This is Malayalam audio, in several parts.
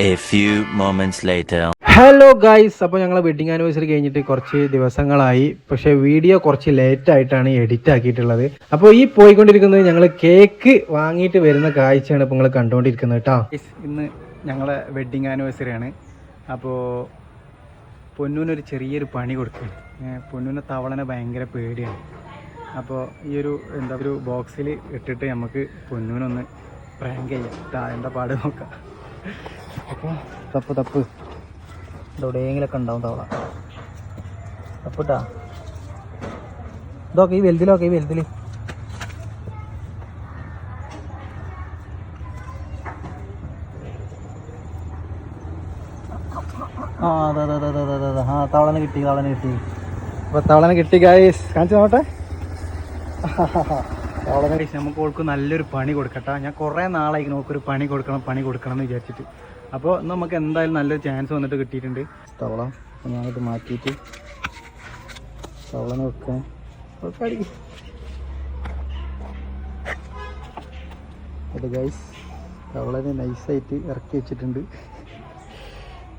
A few moments later. Hello guys, അപ്പോൾ ഞങ്ങൾ വെഡിങ് ആനിവേഴ്സറി കഴിഞ്ഞിട്ട് കുറച്ച് ദിവസങ്ങളായി. പക്ഷേ വീഡിയോ കുറച്ച് ലേറ്റ് ആയിട്ടാണ് എഡിറ്റ് ആക്കിയിട്ടുള്ളത്. അപ്പോൾ ഈ പോയിക്കൊണ്ടിരിക്കുന്നത് ഞങ്ങൾ കേക്ക് വാങ്ങിയിട്ട് വരുന്ന കാഴ്ചയാണ് ഇപ്പോൾ നിങ്ങൾ കണ്ടുകൊണ്ടിരിക്കുന്നത് കേട്ടോ. ഇന്ന് ഞങ്ങളെ വെഡിങ് ആനിവേഴ്സറി ആണ്. അപ്പോൾ പൊന്നൂനൊരു ചെറിയൊരു പണി കൊടുക്കുക. പൊന്നൂനെ തവളനെ ഭയങ്കര പേടിയാണ്. അപ്പോൾ ഈ ഒരു ബോക്സിൽ ഇട്ടിട്ട് നമുക്ക് പൊന്നൂനൊന്ന് പ്രാങ്ക് ചെയ്യാം. എന്താ പാട് നോക്കാം. അപ്പോൾ തപ്പ് എവിടെയെങ്കിലൊക്കെ ഉണ്ടാവും തവള. തപ്പിട്ടാ ഇതൊക്കെ ഈ വലുതിലൊക്കെ തവളനെ കിട്ടി. അപ്പോൾ തവളനെ കിട്ടി ഗൈസ്, കാണിച്ചു നോട്ടെ. തവളനെ കഴിച്ച് നമുക്ക് ഓൾക്ക് നല്ലൊരു പണി കൊടുക്കട്ടെ. ഞാൻ കുറേ നാളായി നോക്കൊരു പണി കൊടുക്കണം എന്ന് വിചാരിച്ചിട്ട്. അപ്പോൾ നമുക്ക് എന്തായാലും നല്ലൊരു ചാൻസ് വന്നിട്ട് കിട്ടിയിട്ടുണ്ട്. തവള ഞാനിത് മാറ്റിയിട്ട് തവളനെ വെക്കാൻ അത് ഗൈസ്, തവളനെ നൈസായിട്ട് ഇറക്കി വെച്ചിട്ടുണ്ട്.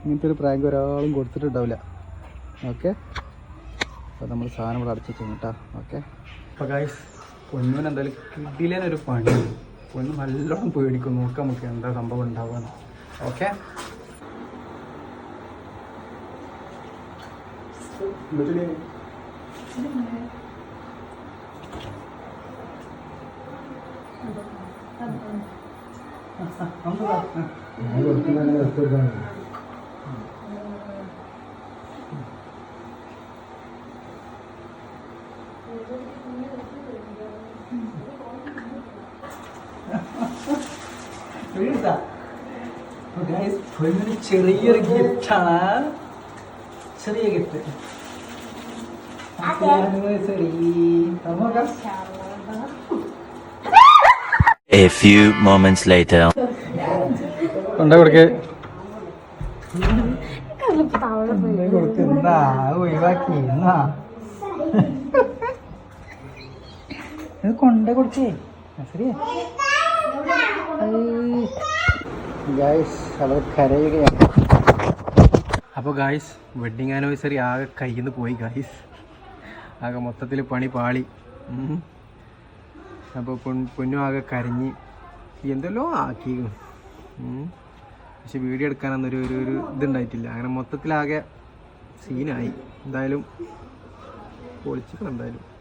ഇങ്ങനത്തെ ഒരു പ്രാങ്ക് ഒരാളും കൊടുത്തിട്ടുണ്ടാവില്ല. ഓക്കെ, അപ്പോൾ നമ്മൾ സാധനം ഇവിടെ അടച്ചു വെച്ചു കേട്ടോ. ഓക്കെ, അപ്പോൾ ഗൈസ് പൊന്നൂന് എന്തായാലും കിടിലനൊരു പണി. പൊന്നു നല്ലോണം പേടിക്കും. നോക്കാം നമുക്ക് എന്താ സംഭവം ഉണ്ടാവുക. ഓക്കെ, ചെറിയൊരു ഗിഫ്റ്റാണ്. ചെറിയ gift. A few moments later. കൊണ്ട കൊടുക്കേ കൊടുക്കുന്ന ഒഴിവാക്കി എന്നാ ഇത് കൊണ്ട കൊടുക്കേ. ശരിയാ ഗായ്സ്, അവർ കരയുകയാണ്. അപ്പോൾ ഗായ്സ് വെഡിങ് ആനിവേഴ്സറി ആകെ കയ്യിൽ നിന്ന് പോയി ഗായ്സ്. ആകെ മൊത്തത്തിൽ പണി പാളി. അപ്പോൾ പൊന്നും ആകെ കരഞ്ഞ് എന്തെല്ലോ ആക്കി. പക്ഷെ വീഡിയോ എടുക്കാനൊന്നൊരു ഇതുണ്ടായിട്ടില്ല. അങ്ങനെ മൊത്തത്തിലാകെ സീനായി. എന്തായാലും പൊളിച്ചിക്കണം എന്തായാലും.